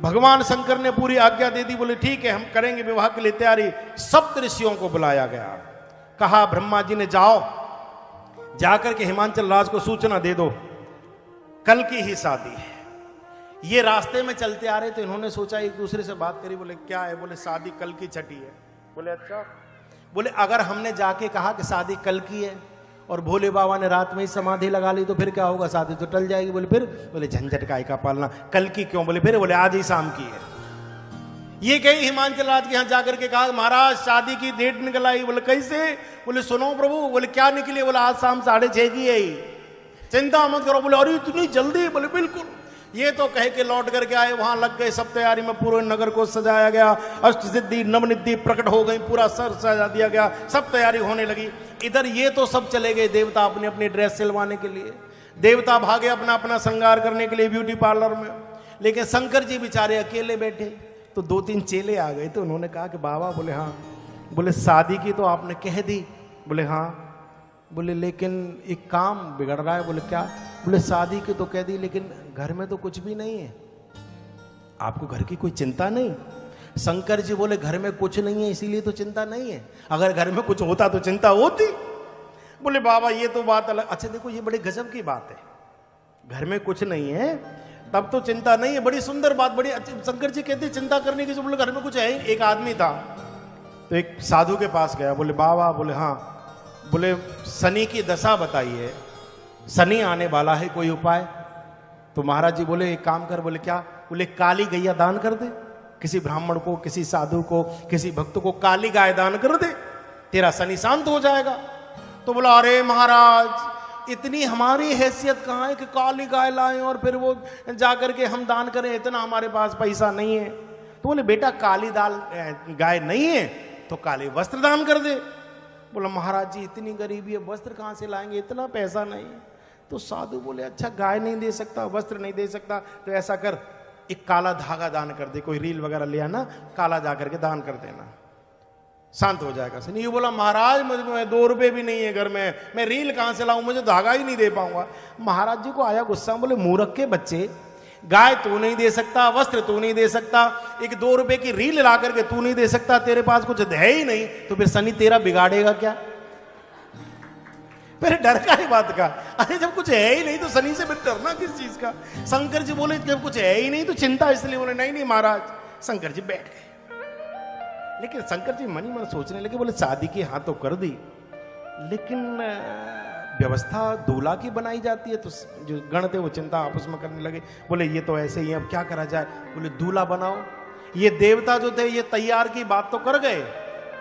भगवान शंकर ने पूरी आज्ञा दे दी, बोले ठीक है हम करेंगे विवाह के लिए तैयारी। सप्त ऋषियों को बुलाया गया, कहा ब्रह्मा जी ने जाओ जाकर के हिमांचल राज को सूचना दे दो कल की ही शादी है। ये रास्ते में चलते आ रहे थे, इन्होंने सोचा एक दूसरे से बात करी, बोले क्या है, बोले शादी कल की छठी है। बोले अच्छा, बोले अगर हमने जाके कहा कि शादी कल की है और भोले बाबा ने रात में ही समाधि लगा ली तो फिर क्या होगा, शादी तो टल जाएगी। बोले फिर, बोले झंझट काय का पालना, कल की क्यों, बोले फिर, बोले आज ही शाम की है। ये गई हिमांचल राज के यहां जाकर के कहा महाराज शादी की डेट निकल आई। बोले कैसे, बोले सुनो प्रभु, बोले क्या निकली, बोले आज शाम 6:30 की है, चिंता मत करो। बोले अरे इतनी जल्दी, बोले बिल्कुल। ये तो कह के लौट करके आए, वहां लग गए सब तैयारी में, पूरे नगर को सजाया गया, अष्ट सिद्धि नवनिधि प्रकट हो गई, पूरा सर सजा दिया गया, सब तैयारी होने लगी। इधर ये तो सब चले गए देवता अपनी अपनी ड्रेस सिलवाने के लिए, देवता भागे अपना अपना श्रृंगार करने के लिए ब्यूटी पार्लर में, लेकिन शंकर जी बेचारे अकेले बैठे। तो 2-3 चेले आ गए, तो उन्होंने कहा कि बाबा, बोले हाँ, बोले शादी की तो आपने कह दी, बोले हाँ, बोले लेकिन एक काम बिगड़ रहा है। बोले क्या, बोले शादी की तो कह दी लेकिन घर में तो कुछ भी नहीं है, आपको घर की कोई चिंता नहीं। शंकर जी बोले घर में कुछ नहीं है इसीलिए तो चिंता नहीं है, अगर घर में कुछ होता तो चिंता होती। बोले बाबा ये तो बात अलग। अच्छा देखो ये बड़े गजब की बात है, घर में कुछ नहीं है तब तो चिंता नहीं है, बड़ी सुंदर बात, बड़ी अच्छी। शंकर जी कहते चिंता करने की, जो बोले घर में कुछ है। एक आदमी था तो एक साधु के पास गया, बोले बाबा, बोले हाँ, बोले शनि की दशा बताइए, शनि आने वाला है, कोई उपाय। तो महाराज जी बोले एक काम कर। बोले क्या, बोले काली गैया दान कर दे, किसी ब्राह्मण को, किसी साधु को, किसी भक्त को काली गाय दान कर दे, तेरा शनि शांत हो जाएगा। तो बोला अरे महाराज इतनी हमारी हैसियत कहाँ है कि काली गाय लाएं और फिर वो जाकर के हम दान करें, इतना हमारे पास पैसा नहीं है। तो बोले बेटा काली गाय नहीं है तो काले वस्त्र दान कर दे। बोला महाराज जी इतनी गरीबी है, वस्त्र कहाँ से लाएंगे, इतना पैसा नहीं है। तो साधु बोले अच्छा गाय नहीं दे सकता, वस्त्र नहीं दे सकता, तो ऐसा कर एक काला धागा दान कर दे, कोई रील वगैरह ले आना, काला जा करके दान कर देना, शांत हो जाएगा। सनी ये बोला महाराज मुझे 2 रुपए भी नहीं है घर में, मैं रील कहाँ से लाऊं, मुझे धागा ही नहीं दे पाऊंगा। महाराज जी को आया गुस्सा, बोले मूर्ख के बच्चे, गाय तू नहीं दे सकता, वस्त्र तू नहीं दे सकता, एक 2 रुपए की रील ला करके तू नहीं दे सकता, तेरे पास कुछ है ही नहीं, तो फिर शनि तेरा बिगाड़ेगा क्या। फिर डर का ही बात का, अरे जब कुछ है ही नहीं तो शनि से फिर डरना किस चीज का। शंकर जी बोले जब कुछ है ही नहीं तो चिंता इसलिए। बोले नहीं नहीं महाराज। शंकर जी बैठ गए, लेकिन शंकर जी मन ही मन सोचने लगे, बोले शादी की हाँ तो कर दी, लेकिन व्यवस्था दूल्हा की बनाई जाती है। तो जो गण थे वो चिंता आपस में करने लगे, बोले ये तो ऐसे ही है, अब क्या करा जाए। बोले दूल्हा बनाओ। ये देवता जो थे ये तैयार की बात तो कर गए,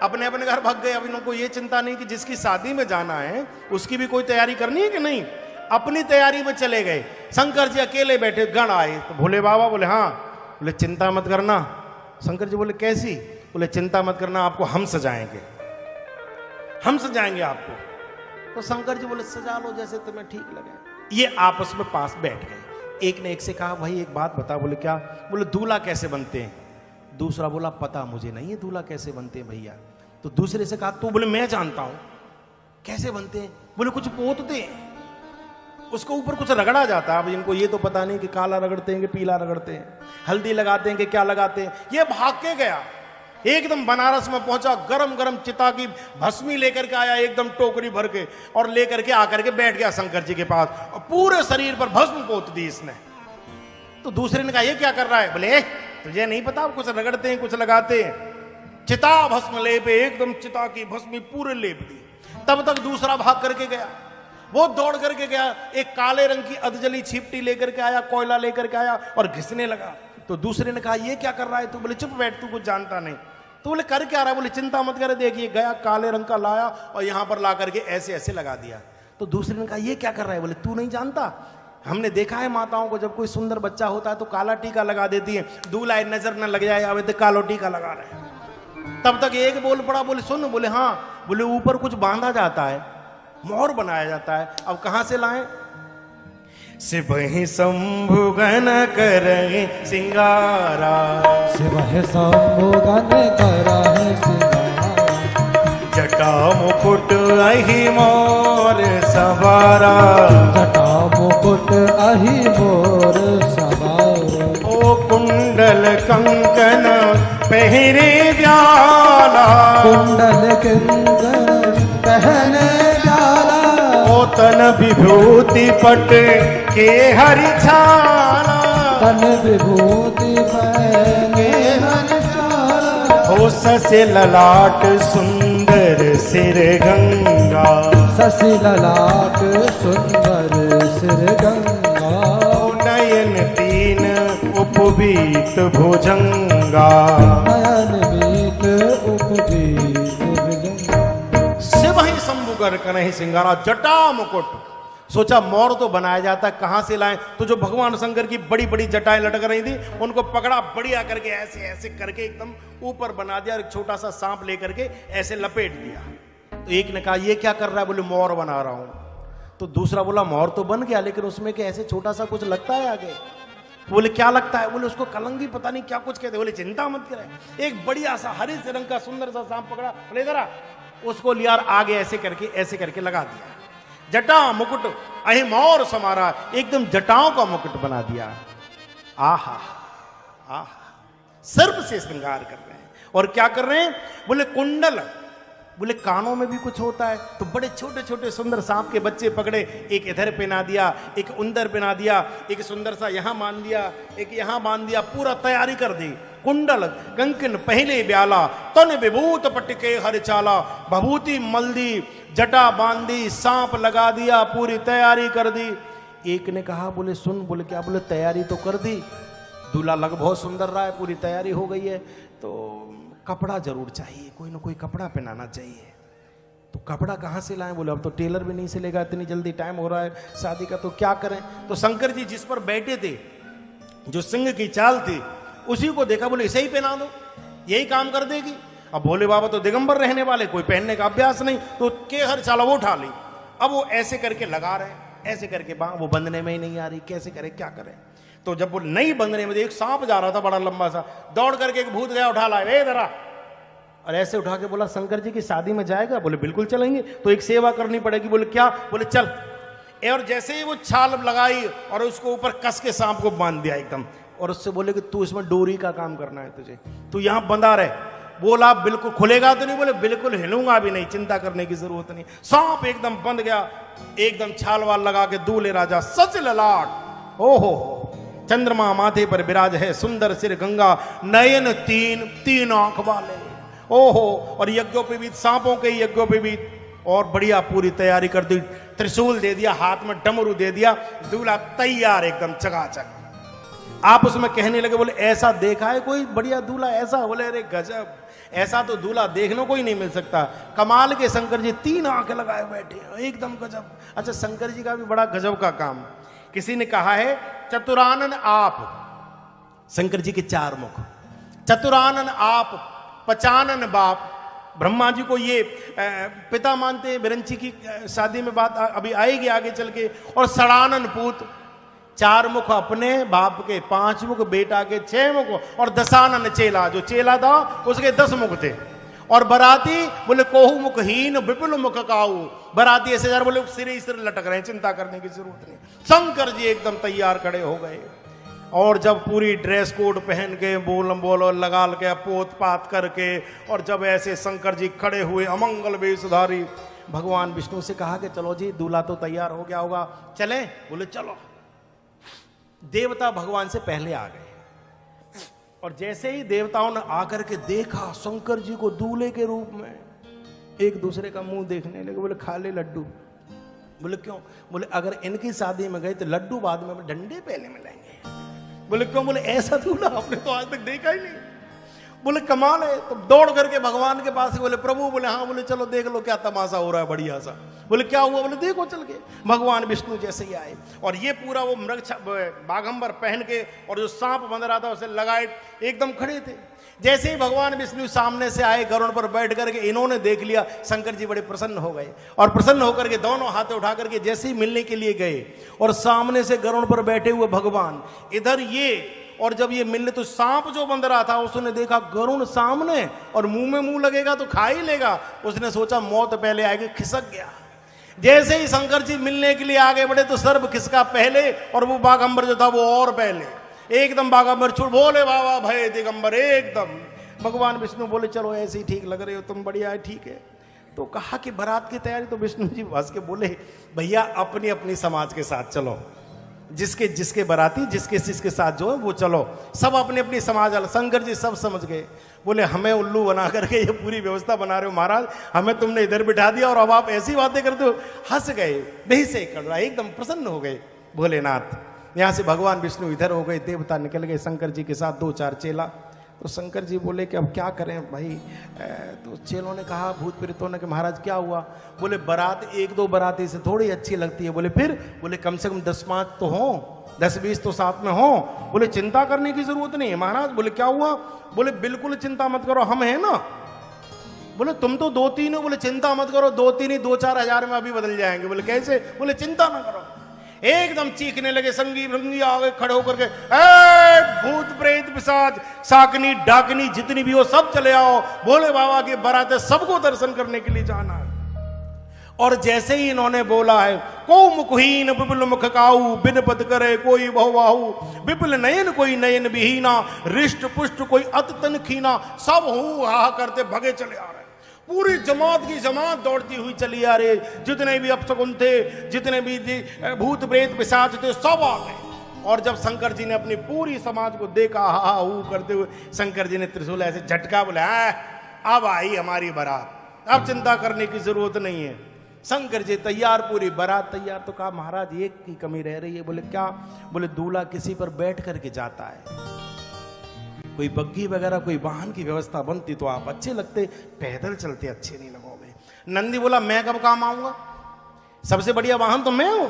अपने अपने घर भाग गए। अब इनको ये चिंता नहीं कि जिसकी शादी में जाना है उसकी भी कोई तैयारी करनी है कि नहीं, अपनी तैयारी में चले गए। शंकर जी अकेले बैठे, गण आए तो भोले बाबा बोले हाँ, बोले चिंता मत करना। शंकर जी बोले कैसी, बोले चिंता मत करना, आपको हम सजाएंगे, हम सजाएंगे आपको। तो शंकर जी बोले सजा लो जैसे तुम्हें ठीक लगे। ये आपस में पास बैठ गए। एक ने एक से कहा भाई एक बात बता। बोले क्या, बोले दूल्हा कैसे बनते हैं। दूसरा बोला पता मुझे नहीं है दूल्हा कैसे बनते हैं भैया। तो दूसरे से कहा तो बोले मैं जानता हूं कैसे बनते हैं। बोले कुछ पोतते हैं, उसको ऊपर कुछ रगड़ा जाता है। अब इनको ये तो पता नहीं कि काला रगड़ते हैं कि पीला रगड़ते हैं, हल्दी लगाते हैं कि क्या लगाते हैं। ये भाग के गया, एकदम बनारस में पहुंचा, गरम गरम चिता की भस्मी लेकर के आया, एकदम टोकरी भर के, और लेकर के आकर के बैठ गया शंकर जी के पास, और पूरे शरीर पर भस्म पोत दी इसने। तो दूसरे ने कहा ये क्या कर रहा है। बोले तुझे नहीं पता, कुछ रगड़ते हैं कुछ लगाते हैं। चिता भस्म लेपे, एकदम चिता की भस्मी पूरे लेप दी। तब तक दूसरा भाग करके गया, वो दौड़ करके गया, एक काले रंग की अधजली छिपटी लेकर के आया, कोयला लेकर के आया और घिसने लगा। तो दूसरे ने कहा ये क्या कर रहा है तू। बोले चुप बैठ, तू कुछ जानता नहीं। तो बोले कर क्या रहा है। बोले चिंता मत करे, देखिए गया काले रंग का लाया और यहां पर ला करके ऐसे ऐसे लगा दिया। तो दूसरे ने कहा ये क्या कर रहा है। बोले तू नहीं जानता, हमने देखा है माताओं को जब कोई सुंदर बच्चा होता है तो काला टीका लगा देती है, दूल्हा नजर न लग जाए, अब तो कालो टीका लगा रहे हैं। तब तक एक बोल पड़ा, बोले सुन। बोले हाँ। बोले ऊपर कुछ बांधा जाता है, मोहर बनाया जाता है, अब कहां से लाएं। सिवहि शंभु गण करहि सिंगारा, सिवहि शंभु गण करहि सिंगारा, जटा मुकुट अहि मोर सवारा, जटा मुकुट अहि मोर सवारा। ओ कुंड कुंडल कंकन पहरे व्याला, कुंडल कंकन पहने जाला, ओ तन विभूति पट के हरि छाला, तन विभूति पहने हरि छाला, हो ससे ललाट सुंदर सिर गंगा, शशि ललाट सुंदर सिर गंगा, नयन तीन उपवीत भुजंगा, नयन मीत उपवीत भुजंगा। शिव ही शंभु कर कन्हई सिंगारा जटा मुकुट। सोचा मोर तो बनाया जाता, कहां से लाएं? तो जो भगवान शंकर की बड़ी बड़ी जटाएं लटक रही थी उनको पकड़ा, बढ़िया करके ऐसे ऐसे करके एकदम ऊपर बना दिया और एक छोटा सा सांप लेकर के ऐसे लपेट दिया। तो एक ने कहा ये क्या कर रहा है? बोले मोर बना रहा हूं। तो दूसरा बोला मोर तो बन गया, लेकिन उसमें क्या ऐसे छोटा सा कुछ लगता है आगे? बोले क्या लगता है? बोले उसको कलंगी पता नहीं क्या कुछ कहते। बोले चिंता मत करे, एक बढ़िया सा हरे से रंग का सुंदर सा सांप पकड़ा, बोले जरा उसको लिया और आगे ऐसे करके लगा दिया। जटा मुकुट अहि मोर समारा, एकदम जटाओं का मुकुट बना दिया। आहा आहा, सर्प से श्रृंगार कर रहे हैं। और क्या कर रहे हैं? बोले कुंडल, बोले कानों में भी कुछ होता है। तो बड़े छोटे छोटे सुंदर सांप के बच्चे पकड़े, एक इधर पहना दिया, एक उंदर पहना दिया, एक सुंदर सा यहां बांध दिया, एक यहां बांध दिया, पूरा तैयारी कर दी। कुंडल कंकन पहले ब्याला, तन विभूत पटके हर चाला, भभूति मल्दी, जटा बांधी, सांप लगा दिया, पूरी तैयारी कर दी। एक ने कहा बोले सुन, बोले क्या? बोले तैयारी तो कर दी, दूल्हा लग बहुत सुंदर रहा है, पूरी तैयारी हो गई है, तो कपड़ा जरूर चाहिए, कोई ना कोई कपड़ा पहनाना चाहिए। तो कपड़ा कहाँ से लाएं? बोले अब तो टेलर भी नहीं सिलेगा, इतनी जल्दी टाइम हो रहा है शादी का, तो क्या करें? तो शंकर जी जिस पर बैठे थे, जो सिंह की चाल थी, उसी को देखा, बोले इसे ही पहना दो, यही काम कर देगी। अब भोले बाबा तो दिगंबर रहने वाले, कोई पहनने का अभ्यास नहीं, तो के हर चाला वो उठा ली। अब वो ऐसे करके लगा रहे, ऐसे करके वो बंधने में ही नहीं आ रही, कैसे करें, क्या करें? तो जब वो नहीं बंधने में, एक सांप जा रहा था बड़ा लंबा सा, दौड़ करके एक भूत गया, उठा लाए, ए जरा, और ऐसे उठा के बोला शंकर जी की शादी में जाएगा? बोले बिल्कुल चलेंगे, तो एक सेवा करनी पड़ेगी। बोले क्या? बोले चल। और जैसे ही वो छाल लगाई और उसको ऊपर कस के सांप को बांध दिया एकदम, और उससे बोले कि तू इसमें डोरी का काम करना है, तुझे तू यहां बंधा रहे। बोला बिल्कुल खुलेगा तो नहीं? बोले बिल्कुल हिलूंगा भी नहीं, चिंता करने की जरूरत नहीं। सांप एकदम बंध गया, एकदम छाल वाल लगा के दूल्हे राजा सच ललाट, ओहो चंद्रमा माथे पर विराज है, सुंदर सिर गंगा, नयन तीन आंख वाले, ओहो। और यज्ञोपवीत, सांपों के यज्ञोपवीत, और बढ़िया पूरी तैयारी कर दी, त्रिशूल दे दिया, हाथ में डमरू दे दिया, दूल्हा तैयार एकदम चकाचक। आप उसमें कहने लगे, बोले ऐसा देखा है कोई बढ़िया दूल्हा ऐसा? बोले अरे गजब, ऐसा तो दूल्हा देखने को ही नहीं मिल सकता। कमाल के शंकर जी 3 आंखें लगाए बैठे हैं, एकदम गजब। अच्छा, शंकर जी का भी बड़ा गजब का काम। किसी ने कहा है चतुरानन आप, शंकर जी के 4 मुख, चतुरानन आप, पचानन बाप। ब्रह्मा जी को ये पिता मानते हैं, विरंची की शादी में बात अभी आएगी आगे चल के। और सड़ानन पूत, 4 मुख अपने बाप के, 5 मुख बेटा के, 6 मुख, और दशानन चेला, जो चेला था उसके 10 मुख थे। और बराती बोले कोहु मुखहीन विपुल मुख काऊ, बराती ऐसे यार बोले सिर ही सिर लटक रहे हैं, चिंता करने की जरूरत नहीं। शंकर जी एकदम तैयार खड़े हो गए, और जब पूरी ड्रेस कोड पहन के बोल लगा के पोत पात करके, और जब ऐसे शंकर जी खड़े हुए अमंगल वेशधारी, भगवान विष्णु से कहा कि चलो जी दूल्हा तो तैयार हो गया होगा, चले? बोले चलो। देवता भगवान से पहले आ गए, और जैसे ही देवताओं ने आकर के देखा शंकर जी को दूल्हे के रूप में, एक दूसरे का मुंह देखने लगे। बोले खा ले लड्डू। बोले क्यों? बोले अगर इनकी शादी में गए तो लड्डू बाद में डंडे पहले मिलेंगे। बोले क्यों? बोले ऐसा दूल्हा आपने तो आज तक देखा ही नहीं। बोले कमाल है। तो दौड़ करके भगवान के पास बोले प्रभु, बोले हाँ। बोले चलो देख लो क्या तमाशा हो रहा है बढ़िया सा। बोले क्या हुआ? बोले देखो चल के। भगवान विष्णु जैसे ही आए, और ये पूरा वो मृग बागंबर पहन के, और जो सांप बंध रहा था उसे लगाए एकदम खड़े थे। जैसे ही भगवान विष्णु सामने से आए, गरुड़ पर बैठ करके इन्होंने देख लिया, शंकर जी बड़े प्रसन्न हो गए, और प्रसन्न होकर के दोनों हाथ उठा करके जैसे ही मिलने के लिए गए, और सामने से गरुड़ पर बैठे हुए भगवान इधर ये, और जब ये मिलने तो सांप जो बंध रहा था उसने देखा गरुड़ सामने और मुंह में मुंह लगेगा तो खा ही लेगा, उसने सोचा मौत पहले आएगी, खिसक गया। जैसे ही शंकर जी मिलने के लिए आगे बढ़े तो सर्प खिसका पहले, और वो बागंबर जो था वो और पहले एकदम बागांबर छूट बोले बाबा भय दिगंबर एकदम। भगवान विष्णु बोले चलो ऐसे ही ठीक लग रहे हो तुम, बढ़िया है, ठीक है। तो कहा कि बारात की तैयारी, तो विष्णु जी हंस के बोले भैया अपनी अपनी समाज के साथ चलो, जिसके जिसके बाराती जिसके जिसके साथ जो है वो चलो, सब अपनी अपनी समाज वाला। शंकर जी सब समझ गए, बोले हमें उल्लू बना करके ये पूरी व्यवस्था बना रहे हो महाराज, हमें तुमने इधर बिठा दिया और अब आप ऐसी बातें करते हो। हंस गए, बेही से कर रहा, एकदम प्रसन्न हो गए भोलेनाथ। यहां से भगवान विष्णु इधर हो गए, देवता निकल गए शंकर जी के साथ 2-4 चेला। तो शंकर जी बोले कि अब क्या करें भाई। तो चेलों ने कहा, भूत प्रेतों ने, कि महाराज क्या हुआ। बोले बारात 1-2 बाराती से थोड़ी अच्छी लगती है। बोले फिर, बोले कम से कम 10-5 तो हो, 10-20 तो साथ में हो। बोले चिंता करने की जरूरत नहीं है महाराज। बोले क्या हुआ। बोले बिल्कुल चिंता मत करो, हम हैं ना। बोले तुम तो 2-3 हो। बोले चिंता मत करो, 2-3 ही 2-4 हजार में अभी बदल जाएंगे। बोले कैसे। बोले चिंता ना करो। एकदम चीखने लगे, संगी भंगी आ गए खड़े होकर के, भूत प्रेत पिशाच साकनी डाकनी जितनी भी हो सब चले आओ, भोले बाबा की बारात है, सबको दर्शन करने के लिए जाना है। और जैसे ही इन्होंने बोला है, को मुखहीन विपुल मुख काऊ, बिन पद करे कोई बहुबाहु, विपुल नयन कोई नयन विहीना, रिष्ट पुष्ट कोई अत तन खीना, सब हूं हा करते भगे चले आ रहे। पूरी जमात की जमात दौड़ती हुई चली आ रही, जितने भी अपशकुन थे, जितने भी भूत प्रेत पिशाच थे, सब आ गए। और जब शंकर जी ने अपनी पूरी समाज को देखा, हा हू करते हुए, शंकर जी ने त्रिशूल ऐसे झटका, बोले अब आई हमारी बारात, अब चिंता करने की जरूरत नहीं है। शंकर जी तैयार, पूरी बारात तैयार। तो कहा महाराज एक की कमी रह रही है। बोले क्या। बोले दूल्हा किसी पर बैठ करके जाता है, कोई बग्घी वगैरह कोई वाहन की व्यवस्था बनती तो आप अच्छे लगते, पैदल चलते अच्छे नहीं लगोगे। नंदी बोला मैं कब काम आऊंगा, सबसे बढ़िया वाहन तो मैं हूं।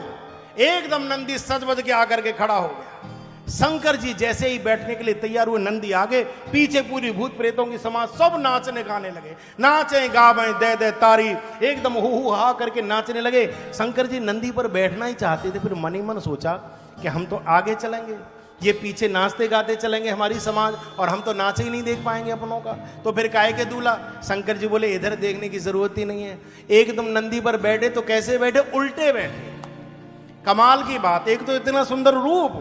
एकदम नंदी सज बज के आकर के खड़ा हो गया। शंकर जी जैसे ही बैठने के लिए तैयार हुए, नंदी आगे, पीछे पूरी भूत प्रेतों की समाज सब नाचने गाने लगे, नाचे गावे दे दे तारी, एकदम हु हा करके नाचने लगे। शंकर जी नंदी पर बैठना ही चाहते थे, फिर मन ही मन सोचा कि हम तो आगे चलेंगे, ये पीछे नाचते गाते चलेंगे हमारी समाज, और हम तो नाचे ही नहीं देख पाएंगे अपनों का, तो फिर काहे के दूल्हा। शंकर जी बोले इधर देखने की जरूरत ही नहीं है। एकदम नंदी पर बैठे तो कैसे बैठे, उल्टे बैठे। कमाल की बात, एक तो इतना सुंदर रूप,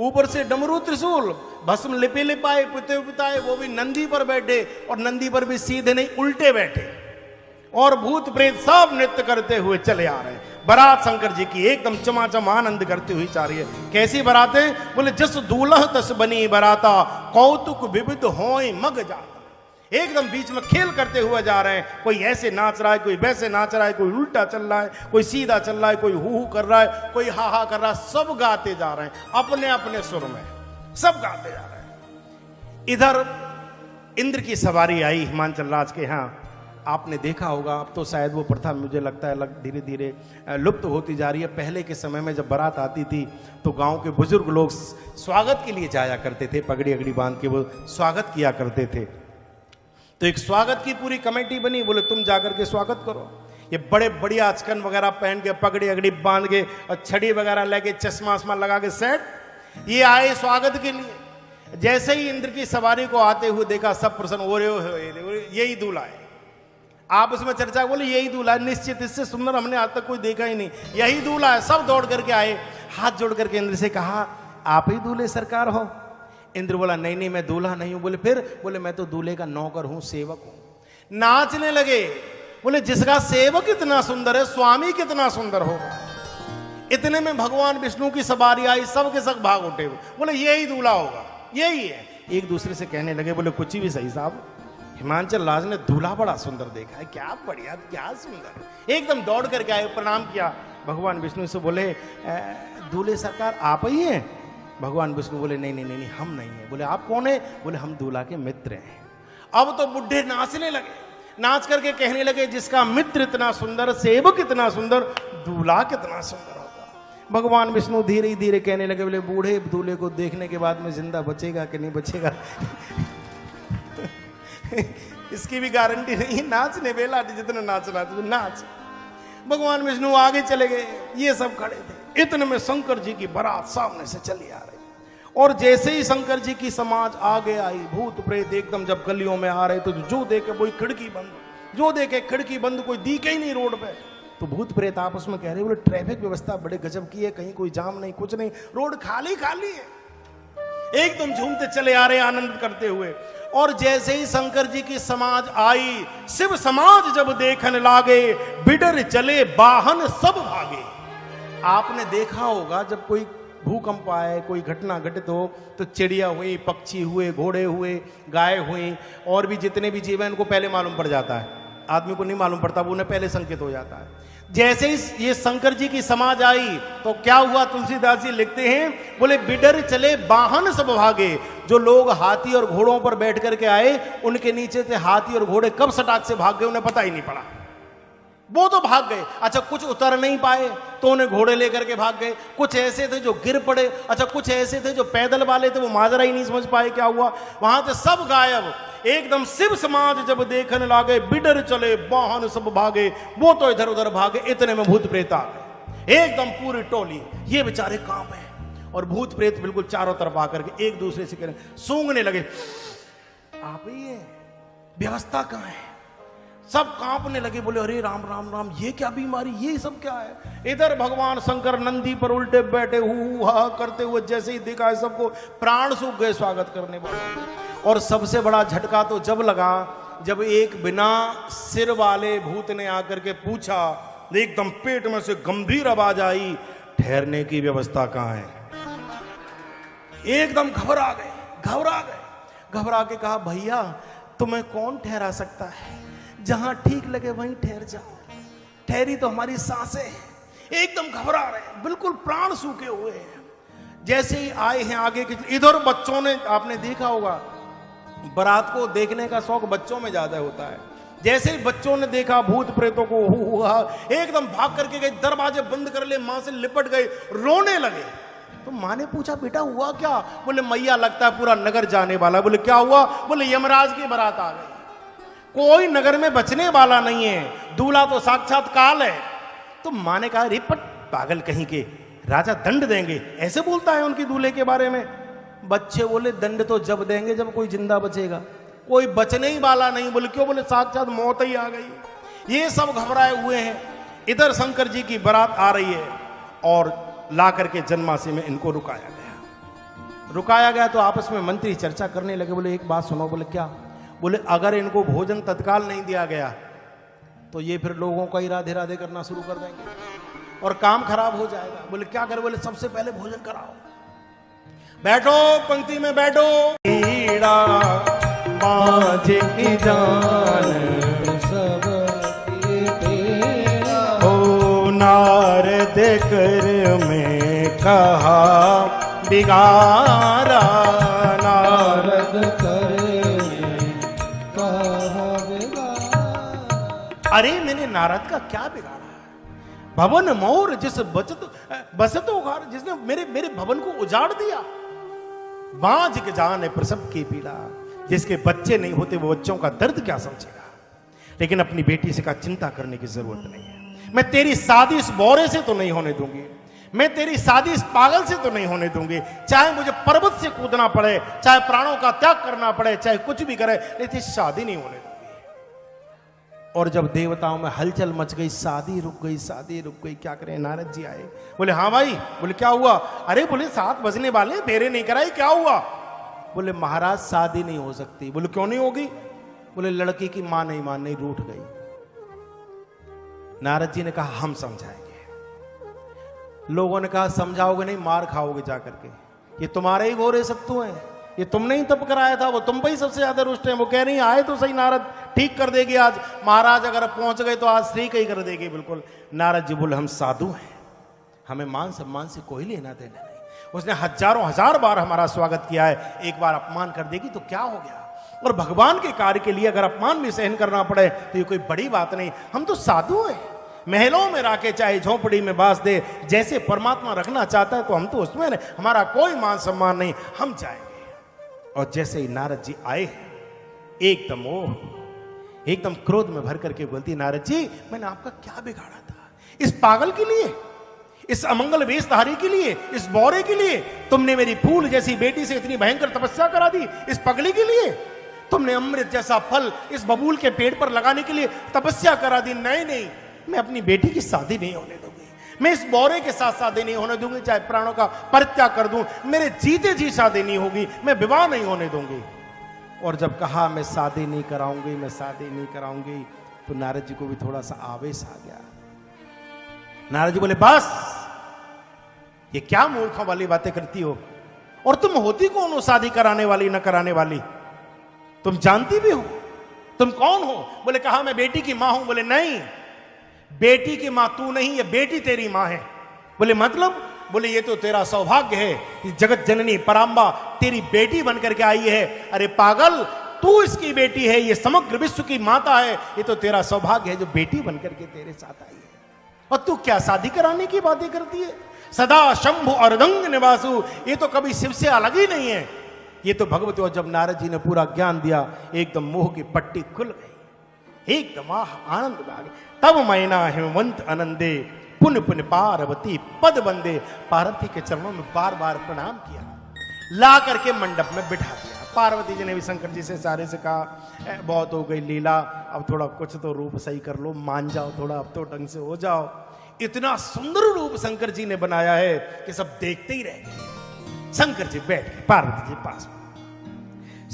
ऊपर से डमरू त्रिशूल, भस्म लिपे लिपाए पुते पिताए, वो भी नंदी पर बैठे, और नंदी पर भी सीधे नहीं उल्टे बैठे, और भूत प्रेत सब नृत्य करते हुए चले आ रहे हैं। बारात शंकर जी की एकदम चमाचम आनंद करती हुई जा रही है। कैसी बारातें। बोले जस दूल्हा तस बनी बराता, कौतुक विविध होय मग जाता। एकदम बीच में खेल करते हुए जा रहे हैं, कोई ऐसे नाच रहा है, कोई वैसे नाच रहा है, कोई उल्टा चल रहा है, कोई सीधा चल रहा है, कोई हु कर रहा है, कोई हा हा कर रहा है, सब गाते जा रहे हैं अपने अपने सुर में, सब गाते जा रहे हैं। इधर इंद्र की सवारी आई हिमांचल राज के यहाँ। आपने देखा होगा, अब तो शायद वो प्रथा मुझे लगता है धीरे धीरे लुप्त होती जा रही है। पहले के समय में जब बारात आती थी तो गांव के बुजुर्ग लोग स्वागत के लिए जाया करते थे, पगड़ी अगड़ी बांध के वो स्वागत किया करते थे। तो एक स्वागत की पूरी कमेटी बनी, बोले तुम जाकर के स्वागत करो। ये बड़े बढ़िया अचकन वगैरह पहन के, पगड़ी अगड़ी बांध के, और छड़ी वगैरह लेके, चश्मा वश्मा लगा के सेट, ये आए स्वागत के लिए। जैसे ही इंद्र की सवारी को आते हुए देखा, सब प्रसन्न हो रहे हो, यही दूल्हा है। आप उसमें चर्चा, बोले यही दूल्हा है निश्चित, इससे सुंदर हमने आज तक कोई देखा ही नहीं, यही दूल्हा है। सब दौड़ करके आए, हाथ जोड़ करके इंद्र से कहा आप ही दूल्हे सरकार हो। इंद्र बोला नहीं नहीं मैं दूल्हा नहीं हूं। बोले फिर। बोले मैं तो दूल्हे का नौकर हूं, सेवक हूं। नाचने लगे, बोले जिसका सेवक इतना सुंदर है, स्वामी कितना सुंदर होगा। इतने में भगवान विष्णु की सवारी आई, सब के सब भाग उठे। बोले यही दूल्हा होगा, यही है। एक दूसरे से कहने लगे, बोले कुछ भी सही साहब, हिमांचल राज ने दूल्हा बड़ा सुंदर देखा है, क्या बढ़िया, क्या सुंदर। एकदम दौड़ करके आए, प्रणाम किया। भगवान विष्णु से बोले दूल्हे सरकार आप ही हैं। भगवान विष्णु बोले नहीं नहीं नहीं हम नहीं है। बोले आप कौन है। बोले हम दूल्हा के मित्र हैं। अब तो बुढ़े नाचने लगे, नाच करके कहने लगे जिसका मित्र इतना सुंदर, सेवक इतना सुंदर, दूल्हा कितना सुंदर होगा। भगवान विष्णु धीरे धीरे कहने लगे, बोले बूढ़े दूल्हे को देखने के बाद में जिंदा बचेगा कि नहीं बचेगा इसकी भी गारंटी नहीं, नाचने बेला जितना नाचना तो नाच। भगवान विष्णु आगे चले गए, ये सब खड़े थे। इतने में शंकर जी की बारात सामने से चली आ रही, और जैसे ही शंकर जी की समाज आगे आई, भूत प्रेत एकदम जब गलियों में आ रहे तो जो देखे वही खिड़की बंद, जो देखे खिड़की बंद, कोई दिखे ही नहीं रोड पे। तो भूत प्रेत आपस में कह रहे, बोले ट्रैफिक व्यवस्था बड़े गजब की है, कहीं कोई जाम नहीं, कुछ नहीं, रोड खाली खाली है। एकदम झूमते चले आ रहे आनंद करते हुए। और जैसे ही शंकर जी की समाज आई, शिव समाज जब देखने लागे, बिडर चले बाहन सब भागे। आपने देखा होगा जब कोई भूकंप आए, कोई घटना घटित हो, तो चिड़िया हुई, पक्षी हुए, घोड़े हुए, गाय हुई, और भी जितने भी जीव हैं उनको पहले मालूम पड़ जाता है। आदमी को नहीं मालूम पड़ता, वो उन्हें पहले संकेत हो जाता है। जैसे ही ये शंकर जी की समाज आई तो क्या हुआ, तुलसीदास जी लिखते हैं, बोले बिडर चले वाहन सब भागे। जो लोग हाथी और घोड़ों पर बैठ करके आए, उनके नीचे से हाथी और घोड़े कब सटाक से भाग गए उन्हें पता ही नहीं पड़ा। वो तो भाग गए। अच्छा, कुछ उतर नहीं पाए तो उन्हें घोड़े लेकर के भाग गए। कुछ ऐसे थे जो गिर पड़े। अच्छा, कुछ ऐसे थे जो पैदल वाले थे, वो माजरा ही नहीं समझ पाए क्या हुआ, वहां से सब गायब। एकदम शिव समाज जब देखने लागे, बिडर चले वाहन सब भागे। वो तो इधर उधर भागे, इतने में भूत प्रेत आ गए, एकदम पूरी टोली। ये बेचारे काम है, और भूत प्रेत बिल्कुल चारों तरफ आकर के एक दूसरे से सूंघने लगे। आप ही है, व्यवस्था कहां है? सब कांपने लगे, बोले अरे राम राम राम, ये क्या बीमारी, ये सब क्या है? इधर भगवान शंकर नंदी पर उल्टे बैठे हु हा करते हुए, जैसे ही देखा है सबको प्राण सूख गए स्वागत करने वाले। और सबसे बड़ा झटका तो जब लगा जब एक बिना सिर वाले भूत ने आकर के पूछा, एकदम पेट में से गंभीर आवाज आई, ठहरने की व्यवस्था कहां है? एकदम घबरा गए। घबरा के कहा, भैया तुम्हें कौन ठहरा सकता है? जहां ठीक लगे वहीं ठहर जाओ, ठहरी तो हमारी सांसें हैं। एकदम घबरा रहे हैं, बिल्कुल प्राण सूखे हुए हैं। जैसे ही आए हैं आगे के, इधर बच्चों ने, आपने देखा होगा बारात को देखने का शौक बच्चों में ज्यादा होता है। जैसे ही बच्चों ने देखा भूत प्रेतों को, एकदम भाग करके गए, दरवाजे बंद कर ले, मां से लिपट गए, रोने लगे। तो मां ने पूछा, बेटा हुआ क्या? बोले मैया लगता है पूरा नगर जाने वाला। बोले क्या हुआ? बोले यमराज की बारात आ गई, कोई नगर में बचने वाला नहीं है, दूल्हा तो साक्षात काल है। तो मां ने कहा, रिपट पागल कहीं के, राजा दंड देंगे, ऐसे बोलता है उनके दूल्हे के बारे में। बच्चे बोले दंड तो जब देंगे जब कोई जिंदा बचेगा, कोई बचने ही वाला नहीं। बोले क्यों? बोले साक्षात मौत ही आ गई। ये सब घबराए हुए हैं। इधर शंकर जी की बारात आ रही है, और ला करके जन्मासी में इनको रुकाया गया। तो आपस में मंत्री चर्चा करने लगे, बोले एक बात सुनो। बोले क्या? बोले अगर इनको भोजन तत्काल नहीं दिया गया तो ये फिर लोगों का ही राधे राधे करना शुरू कर देंगे और काम खराब हो जाएगा। बोले क्या करें? बोले सबसे पहले भोजन कराओ, बैठो पंक्ति में बैठो। कीड़ा बाज की जान सब हो, नारद कर में कहा बिगारा, नारद करे कहा बिगारा। अरे मैंने नारद का क्या बिगाड़ा? भवन मोर जिस बसतो घार, जिसने मेरे भवन को उजाड़ दिया। बाज के जाने प्रसव की पीड़ा, जिसके बच्चे नहीं होते वो बच्चों का दर्द क्या समझेगा? लेकिन अपनी बेटी से का चिंता करने की जरूरत नहीं है। मैं तेरी शादी इस बौरे से तो नहीं होने दूंगी, मैं तेरी शादी इस पागल से तो नहीं होने दूंगी। चाहे मुझे पर्वत से कूदना पड़े, चाहे प्राणों का त्याग करना पड़े, चाहे कुछ भी करे, लेकिन शादी नहीं होने दूंगी। और जब देवताओं में हलचल मच गई, शादी रुक गई, क्या करें? नारद जी आए, बोले हाँ भाई। बोले क्या हुआ? अरे बोले 7 बजने वाले, देरी नहीं कराई, क्या हुआ? बोले महाराज शादी नहीं हो सकती। बोले क्यों नहीं होगी? बोले लड़की की मां नहीं मान, नहीं, रूठ गई। नारद जी ने कहा हम समझाएंगे। लोगों ने कहा समझाओगे नहीं, मार खाओगे जाकर के, ये तुम्हारे ही घोरे सत्तू हैं, ये तुमने ही तप कराया था, वो तुम पे ही सबसे ज्यादा रुष्ट हैं। वो कह रही है आए तो सही, नारद ठीक कर देगी आज, महाराज अगर पहुंच गए तो आज ठीक ही कर देगी बिल्कुल। नारद जी बोले हम साधु हैं, हमें मान सम्मान से कोई लेना देना नहीं। उसने हजारों हजार बार हमारा स्वागत किया है, एक बार अपमान कर देगी तो क्या हो गया? और भगवान के कार्य के लिए अगर अपमान भी सहन करना पड़े तो ये कोई बड़ी बात नहीं। हम तो साधु हैं, महलों में राखे चाहे झोपड़ी में बास दे, जैसे परमात्मा रखना चाहता है तो हम तो उसमें नहीं, हमारा कोई मान सम्मान नहीं, हम जाएंगे। और जैसे ही नारद जी आए, एकदम क्रोध में भर करके बोलती, नारद जी मैंने आपका क्या बिगाड़ा था? इस पागल के लिए, इस अमंगल वेशधारी के लिए, इस बौरे के लिए तुमने मेरी फूल जैसी बेटी से इतनी भयंकर तपस्या करा दी? इस पगली के लिए तुमने अमृत जैसा फल इस बबूल के पेट पर लगाने के लिए तपस्या करा दी? नहीं, मैं अपनी बेटी की शादी नहीं होने दूंगी, मैं इस बौरे के साथ शादी नहीं होने दूंगी, चाहे प्राणों का परित्याग कर दूं, मेरे जीते जी शादी नहीं होगी, मैं विवाह नहीं होने दूंगी। और जब कहा मैं शादी नहीं कराऊंगी, मैं शादी नहीं कराऊंगी, तो नारद जी को भी थोड़ा सा आवेश आ गया। नारद जी बोले बस, ये क्या मूर्खों वाली बातें करती हो, और तुम होती कौन हो शादी कराने वाली न कराने वाली, तुम जानती भी हो तुम कौन हो? बोले कहा मैं बेटी की मां हूं। बोले नहीं, बेटी की मां तू नहीं, ये बेटी तेरी मां है। बोले मतलब? बोले ये तो तेरा सौभाग्य है कि जगत जननी परांबा तेरी बेटी बनकर के आई है। अरे पागल, तू इसकी बेटी है, ये समग्र विश्व की माता है, ये तो तेरा सौभाग्य है जो बेटी बनकर के तेरे साथ आई है, और तू क्या शादी कराने की बातें करती है? सदा शंभु अर्धंग निवासु, ये तो कभी शिव से अलग ही नहीं है, ये तो भगवती। और जब नारद जी ने पूरा ज्ञान दिया, एकदम मोह की पट्टी खुल गई, एकदम आनंद आ गया। तब मैना हेमंत आनंदे पुन पुन पार्वती पद बंदे, पार्वती के चरणों में बार बार प्रणाम किया, ला करके मंडप में बिठा दिया। पार्वती जी ने भी शंकर जी से सारे से कहा बहुत हो गई लीला, अब थोड़ा कुछ तो रूप सही कर लो, मान जाओ थोड़ा, अब तो ढंग से हो जाओ। इतना सुंदर रूप शंकर जी ने बनाया है कि सब देखते ही रह गए। शंकर जी बैठ गए पार्वती जी पास।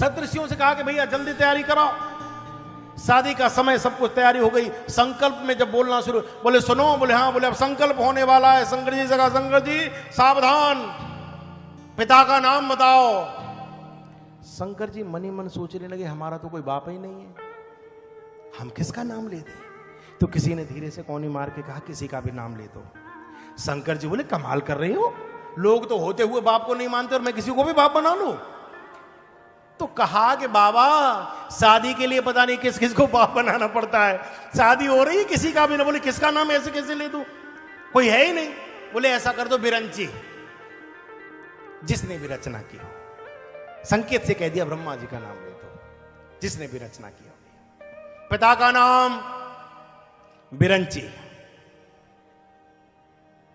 सप्तऋषियों से कहा कि भैया जल्दी तैयारी कराओ, शादी का समय, सब कुछ तैयारी हो गई। संकल्प में जब बोलना शुरू, बोले सुनो, बोले हाँ, बोले अब संकल्प होने वाला है। शंकर जी से कहा शंकर जी सावधान, पिता का नाम बताओ। शंकर जी मन ही मन सोचने लगे हमारा तो कोई बाप ही नहीं है, हम किसका नाम ले दें? तो किसी ने धीरे से कोनी मार के कहा किसी का भी नाम ले दो। शंकर जी बोले कमाल कर रही हो, लोग तो होते हुए बाप को नहीं मानते और मैं किसी को भी बाप बना लूं? तो कहा कि बाबा शादी के लिए पता नहीं किस किस को बाप बनाना पड़ता है, शादी हो रही है किसी का भी ना। बोले किसका नाम ऐसे कैसे ले दूं, कोई है ही नहीं। बोले ऐसा कर दो बिरंची, जिसने भी रचना की हो। संकेत से कह दिया ब्रह्मा जी का नाम ले दो, जिसने भी रचना की हो। पिता का नाम बिरंची,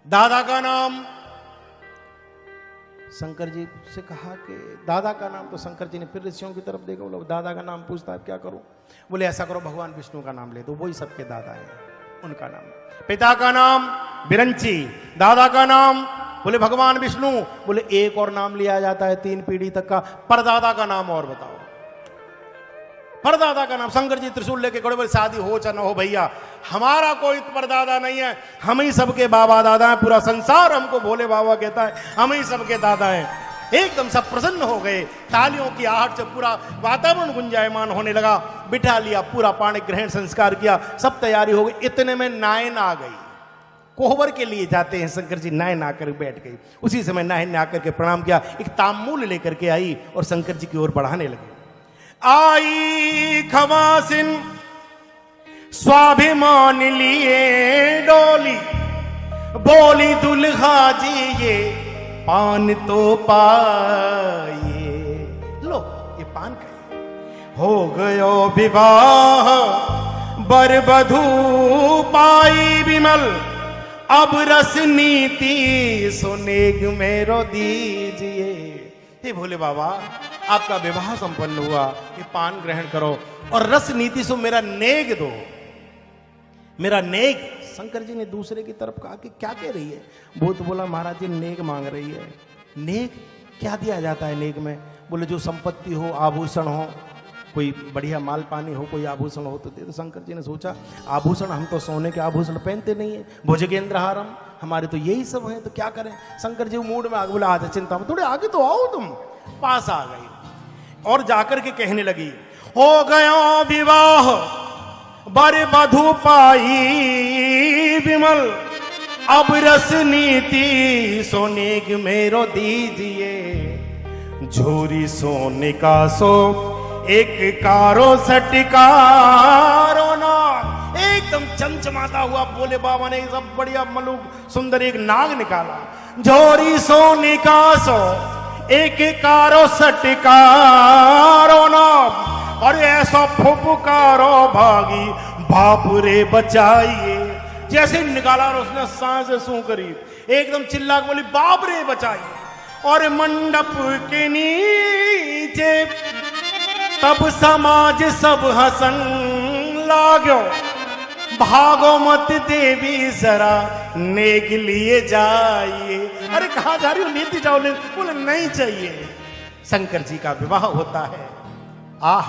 दादा का नाम, शंकर जी से कहा कि दादा का नाम, तो शंकर जी ने फिर ऋषियों की तरफ देखा, बोले दादा का नाम पूछता है क्या करूं? बोले ऐसा करो भगवान विष्णु का नाम ले दो, वही सबके दादा हैं, उनका नाम। पिता का नाम बिरंची, दादा का नाम बोले भगवान विष्णु। बोले एक और नाम लिया जाता है 3 पीढ़ी तक का, परदादा का नाम और बताओ। परदादा का नाम, शंकर जी त्रिशूल लेके खड़े, बोले शादी हो चाहे न हो भैया, हमारा कोई परदादा नहीं है, हम ही सबके बाबा दादा हैं, पूरा संसार हमको भोले बाबा कहता है, हम ही सबके दादा हैं। एकदम सब प्रसन्न हो गए, तालियों की आहट से पूरा वातावरण गुंजायमान होने लगा। बिठा लिया, पूरा पाणी ग्रहण संस्कार किया, सब तैयारी हो गई। इतने में नायन आ गई, कोहबर के लिए जाते हैं शंकर जी, नायन आकर बैठ गई। उसी समय नायन ने आकर के प्रणाम किया, एक तांबूल लेकर के आई और शंकर जी की ओर बढ़ाने लगे। आई खवासिन स्वाभिमान लिए डोली, बोली दुल्हा जी ये पान तो पाइए। लो ये पान खाइए। हो गयो विवाह बर वधू पाई विमल, अब रस नीति सुनेग मेरो दीजिए। हे भोले बाबा आपका विवाह संपन्न हुआ, ये पान ग्रहण करो और रस नीति से मेरा नेग दो, मेरा नेग। शंकर जी ने दूसरे की तरफ कहा कि क्या कह रही है? वो तो बोला महाराज जी नेग मांग रही है। नेग क्या दिया जाता है नेग में? बोले जो संपत्ति हो, आभूषण हो, कोई बढ़िया माल पानी हो, कोई आभूषण हो तो दे दो। शंकर जी ने सोचा आभूषण, हम तो सोने के आभूषण पहनते नहीं है, भुजगेंद्र हारम, हमारे तो यही सब है, तो क्या करें? शंकर जी मूड में आगे बोला आजा चिंता में, थोड़े आगे तो आओ, तुम पास आ गई और जाकर के कहने लगी हो गया विवाह बर वधू पाई विमल, अब रस नीति सोनेग मेरो दीजिए। झोरी सोने का सो एक कारो सटकारो ना। एकदम चमचमाता हुआ बोले बाबा ने सब बढ़िया मलूक सुंदर एक नाग निकाला। झोरी सोने का सो एक कारो सटकारो ना, और ऐसा फुफकारो भागी बापुरे बचाइए। जैसे निकाला और उसने सांस सूं करी, एकदम चिल्ला के बोली बाप रे बचाइए। और मंडप के नीचे तब समाज सब हसन लागो, भागो मत देवी जरा नेक लिए जाइए। अरे कहाँ जा रही हो, लेती जाओ ले। बोले नहीं चाहिए। शंकर जी का विवाह होता है। आह